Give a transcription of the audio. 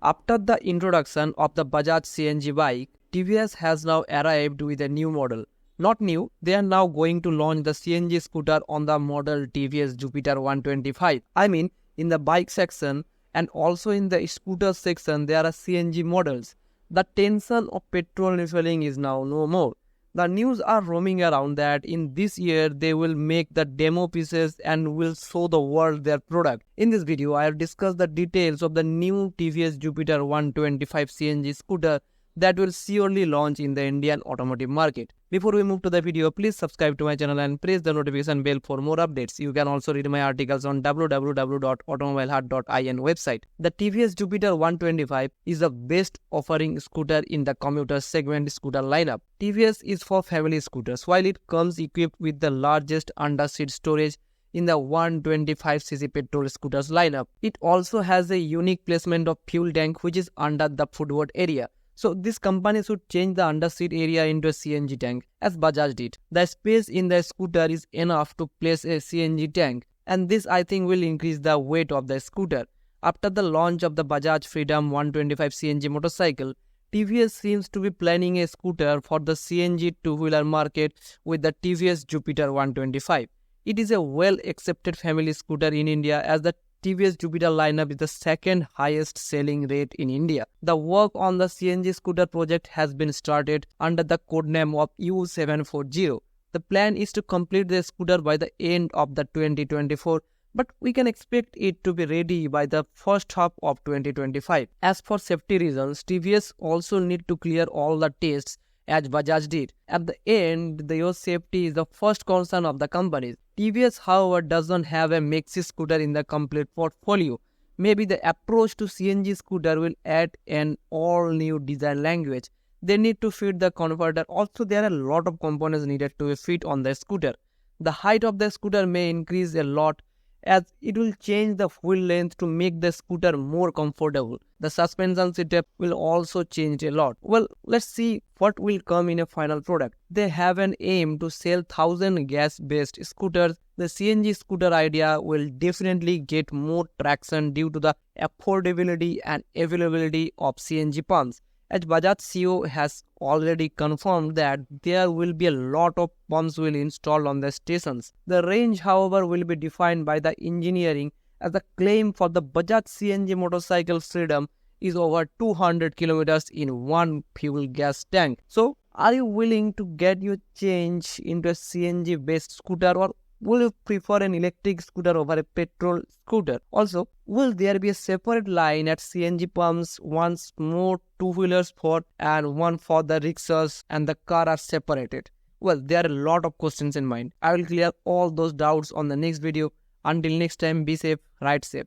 After the introduction of the Bajaj CNG bike, TVS has now arrived with a new model. Not new, they are now going to launch the CNG scooter on the model TVS Jupiter 125. I mean, in the bike section and also in the scooter section, there are CNG models. The tension of petrol refilling is now no more. The news are roaming around that in this year they will make the demo pieces and will show the world their product. In this video, I have discussed the details of the new TVS Jupiter 125 CNG scooter that will surely launch in the Indian automotive market. Before we move to the video, please subscribe to my channel and press the notification bell for more updates. You can also read my articles on www.automobilehut.in website. The TVS Jupiter 125 is the best offering scooter in the commuter segment scooter lineup. TVS is for family scooters, while it comes equipped with the largest under-seat storage in the 125cc petrol scooters lineup. It also has a unique placement of fuel tank which is under the footboard area. So this company should change the underseat area into a CNG tank as Bajaj did. The space in the scooter is enough to place a CNG tank, and this I think will increase the weight of the scooter. After the launch of the Bajaj Freedom 125 CNG motorcycle, TVS seems to be planning a scooter for the CNG two-wheeler market with the TVS Jupiter 125. It is a well-accepted family scooter in India as the TVS Jupiter lineup is the second highest selling rate in India. The work on the CNG scooter project has been started under the codename of U740. The plan is to complete the scooter by the end of the 2024, but we can expect it to be ready by the first half of 2025. As for safety reasons, TVS also need to clear all the tests as Bajaj did. At the end, your safety is the first concern of the companies. TVS, however, doesn't have a maxi scooter in the complete portfolio. Maybe the approach to CNG scooter will add an all-new design language. They need to fit the converter. Also, there are a lot of components needed to fit on the scooter. The height of the scooter may increase a lot as it will change the wheel length to make the scooter more comfortable. The suspension setup will also change a lot. Well, let's see what will come in a final product. They have an aim to sell 1,000 gas-based scooters. The CNG scooter idea will definitely get more traction due to the affordability and availability of CNG pumps. As Bajaj CEO has already confirmed that there will be a lot of pumps will installed on the stations. The range, however, will be defined by the engineering as the claim for the Bajaj CNG motorcycle Freedom is over 200 kilometers in one fuel gas tank. So, are you willing to get your change into a CNG based scooter, or will you prefer an electric scooter over a petrol scooter? Also, will there be a separate line at CNG pumps, once more two-wheelers for and one for the rickshaws and the car are separated? Well, there are a lot of questions in mind. I will clear all those doubts on the next video. Until next time, be safe, ride safe.